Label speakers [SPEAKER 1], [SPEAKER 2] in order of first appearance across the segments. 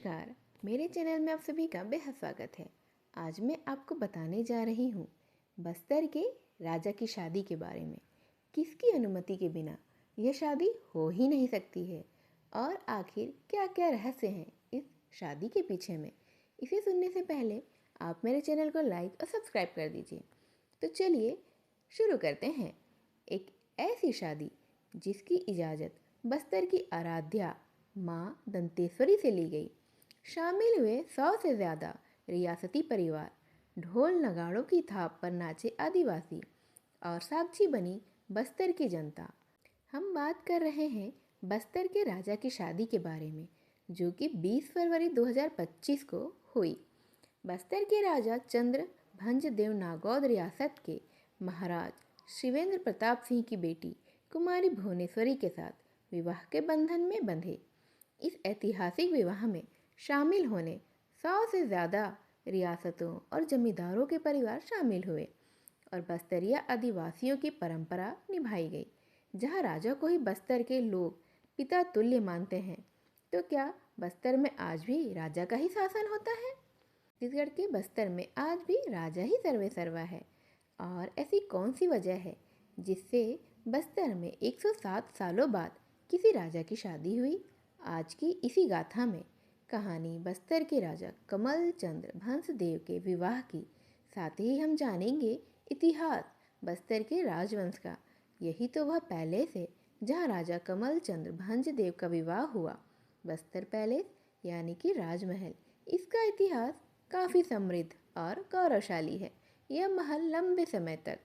[SPEAKER 1] नमस्कार। मेरे चैनल में आप सभी का बेहद स्वागत है। आज मैं आपको बताने जा रही हूँ बस्तर के राजा की शादी के बारे में। किसकी अनुमति के बिना यह शादी हो ही नहीं सकती है और आखिर क्या क्या रहस्य हैं इस शादी के पीछे में। इसे सुनने से पहले आप मेरे चैनल को लाइक और सब्सक्राइब कर दीजिए। तो चलिए शुरू करते हैं। एक ऐसी शादी जिसकी इजाज़त बस्तर की आराध्या माँ दंतेश्वरी से ली गई। शामिल हुए 100 से ज़्यादा रियासती परिवार, ढोल नगाड़ों की थाप पर नाचे आदिवासी और साक्षी बनी बस्तर की जनता। हम बात कर रहे हैं बस्तर के राजा की शादी के बारे में, जो कि 20 फरवरी 2025 को हुई। बस्तर के राजा चंद्र भंज देव नागौद रियासत के महाराज शिवेंद्र प्रताप सिंह की बेटी कुमारी भुवनेश्वरी के साथ विवाह के बंधन में बंधे। इस ऐतिहासिक विवाह में शामिल होने 100 से ज़्यादा रियासतों और जमींदारों के परिवार शामिल हुए और बस्तरिया आदिवासियों की परंपरा निभाई गई। जहाँ राजा को ही बस्तर के लोग पिता तुल्य मानते हैं, तो क्या बस्तर में आज भी राजा का ही शासन होता है? छत्तीसगढ़ के बस्तर में आज भी राजा ही सर्वे सर्वा है। और ऐसी कौन सी वजह है जिससे बस्तर में 107 सालों बाद किसी राजा की शादी हुई? आज की इसी गाथा में कहानी बस्तर के राजा कमल चंद्र भंसदेव के विवाह की, साथ ही हम जानेंगे इतिहास बस्तर के राजवंश का। यही तो वह पैलेस है जहाँ राजा कमल चंद्र भंजदेव का विवाह हुआ। बस्तर पैलेस यानी कि राजमहल। इसका इतिहास काफ़ी समृद्ध और गौरवशाली है। यह महल लंबे समय तक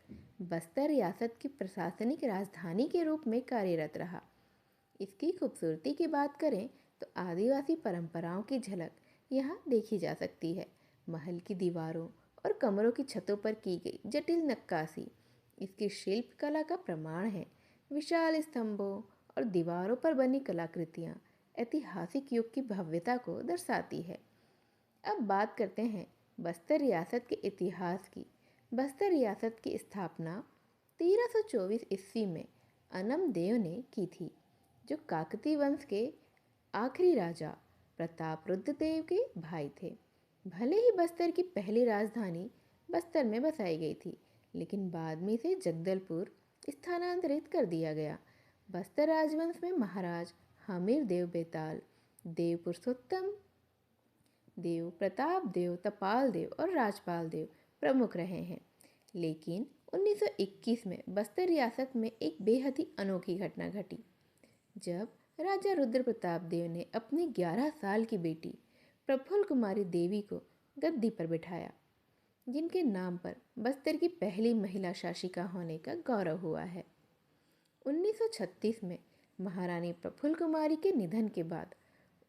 [SPEAKER 1] बस्तर रियासत की प्रशासनिक राजधानी के रूप में कार्यरत रहा। इसकी खूबसूरती की बात करें तो आदिवासी परंपराओं की झलक यहाँ देखी जा सकती है। महल की दीवारों और कमरों की छतों पर की गई जटिल नक्काशी इसकी शिल्प कला का प्रमाण है। विशाल स्तंभों और दीवारों पर बनी कलाकृतियाँ ऐतिहासिक युग की भव्यता को दर्शाती है। अब बात करते हैं बस्तर रियासत के इतिहास की। बस्तर रियासत की स्थापना 1324 ईस्वी में अनम देव ने की थी, जो काकती वंश के आखिरी राजा प्रताप रुद्र देव के भाई थे। भले ही बस्तर की पहली राजधानी बस्तर में बसाई गई थी, लेकिन बाद में इसे जगदलपुर स्थानांतरित कर दिया गया। बस्तर राजवंश में महाराज हमीर देव बेताल, देव पुरुषोत्तम देव, प्रताप देव, तपाल देव और राजपाल देव प्रमुख रहे हैं। लेकिन 1921 में बस्तर रियासत में एक बेहद ही अनोखी घटना घटी, जब राजा रुद्र प्रताप देव ने अपनी 11 साल की बेटी प्रफुल्ल कुमारी देवी को गद्दी पर बिठाया, जिनके नाम पर बस्तर की पहली महिला शासिका होने का गौरव हुआ है। 1936 में महारानी प्रफुल्ल कुमारी के निधन के बाद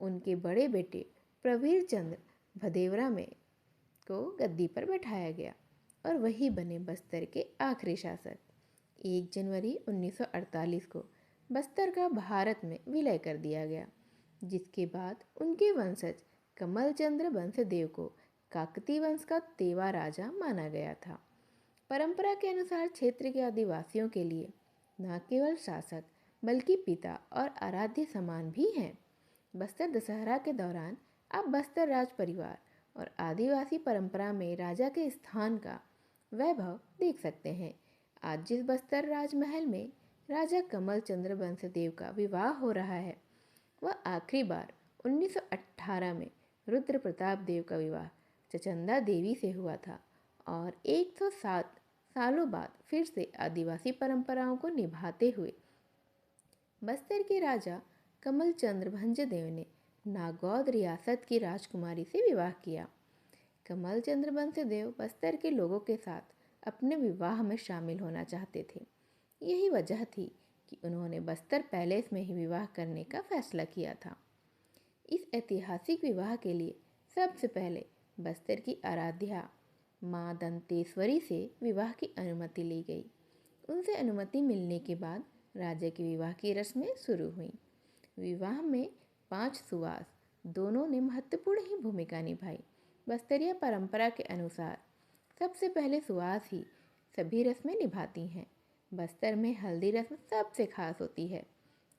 [SPEAKER 1] उनके बड़े बेटे प्रवीर चंद्र भदेवरा में को गद्दी पर बैठाया गया और वही बने बस्तर के आखिरी शासक। 1 जनवरी 1948 को बस्तर का भारत में विलय कर दिया गया, जिसके बाद उनके वंशज कमल चंद्र बंसदेव को काकती वंश का तेवा राजा माना गया था। परंपरा के अनुसार क्षेत्र के आदिवासियों के लिए न केवल शासक बल्कि पिता और आराध्य समान भी हैं। बस्तर दशहरा के दौरान आप बस्तर राज परिवार और आदिवासी परंपरा में राजा के स्थान का वैभव देख सकते हैं। आज जिस बस्तर राजमहल में राजा कमल चंद्र बंसदेव का विवाह हो रहा है, वह आखिरी बार 1918 में रुद्र प्रताप देव का विवाह चचंदा देवी से हुआ था और 107 सालों बाद फिर से आदिवासी परंपराओं को निभाते हुए बस्तर के राजा कमल चंद्र भंजदेव ने नागौद रियासत की राजकुमारी से विवाह किया। कमल चंद्र बंसदेव बस्तर के लोगों के साथ अपने विवाह में शामिल होना चाहते थे। यही वजह थी कि उन्होंने बस्तर पैलेस में ही विवाह करने का फैसला किया था। इस ऐतिहासिक विवाह के लिए सबसे पहले बस्तर की आराध्या माँ दंतेश्वरी से विवाह की अनुमति ली गई। उनसे अनुमति मिलने के बाद राजा की विवाह की रस्में शुरू हुई। विवाह में 5 सुवास दोनों ने महत्वपूर्ण ही भूमिका निभाई। बस्तरिया परंपरा के अनुसार सबसे पहले सुवास ही सभी रस्में निभाती हैं। बस्तर में हल्दी रस्म सबसे खास होती है।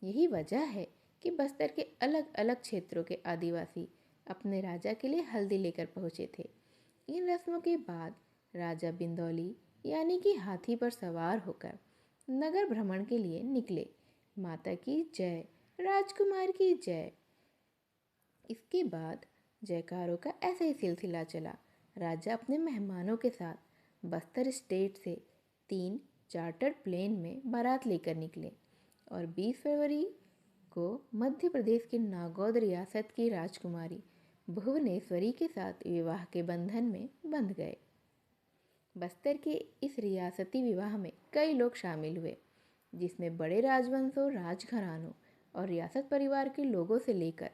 [SPEAKER 1] यही वजह है कि बस्तर के अलग अलग क्षेत्रों के आदिवासी अपने राजा के लिए हल्दी लेकर पहुँचे थे। इन रस्मों के बाद राजा बिंदौली यानी कि हाथी पर सवार होकर नगर भ्रमण के लिए निकले। माता की जय, राजकुमार की जय। इसके बाद जयकारों का ऐसा ही सिलसिला चला। राजा अपने मेहमानों के साथ बस्तर स्टेट से 3 चार्टर्ड प्लेन में बारात लेकर निकले और 20 फरवरी को मध्य प्रदेश के नागौद रियासत की राजकुमारी भुवनेश्वरी के साथ विवाह के बंधन में बंध गए। बस्तर के इस रियासती विवाह में कई लोग शामिल हुए, जिसमें बड़े राजवंशों, राजघरानों और रियासत परिवार के लोगों से लेकर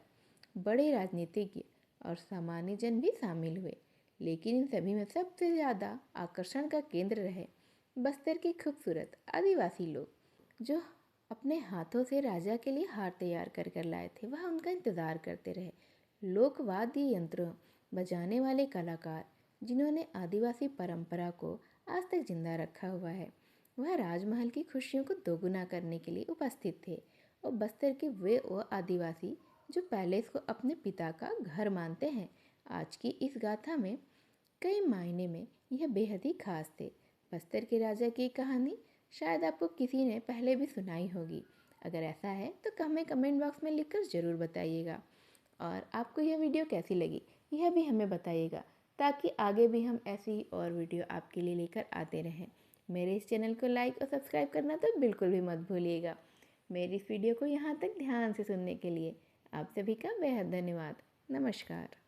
[SPEAKER 1] बड़े राजनीतिज्ञ और सामान्य जन भी शामिल हुए। लेकिन इन सभी में सबसे ज़्यादा आकर्षण का केंद्र रहे बस्तर के खूबसूरत आदिवासी लोग, जो अपने हाथों से राजा के लिए हार तैयार कर कर लाए थे। वह उनका इंतज़ार करते रहे। लोकवाद्य यंत्रों बजाने वाले कलाकार, जिन्होंने आदिवासी परंपरा को आज तक जिंदा रखा हुआ है, वह राजमहल की खुशियों को दोगुना करने के लिए उपस्थित थे। और बस्तर के वे आदिवासी जो पैलेस को अपने पिता का घर मानते हैं, आज की इस गाथा में कई मायने में यह बेहद ही खास थे। बस्तर के राजा की कहानी शायद आपको किसी ने पहले भी सुनाई होगी। अगर ऐसा है तो हमें कमेंट बॉक्स में लिखकर ज़रूर बताइएगा। और आपको यह वीडियो कैसी लगी यह भी हमें बताइएगा, ताकि आगे भी हम ऐसी और वीडियो आपके लिए लेकर आते रहें। मेरे इस चैनल को लाइक और सब्सक्राइब करना तो बिल्कुल भी मत भूलिएगा। मेरी इस वीडियो को यहाँ तक ध्यान से सुनने के लिए आप सभी का बेहद धन्यवाद। नमस्कार।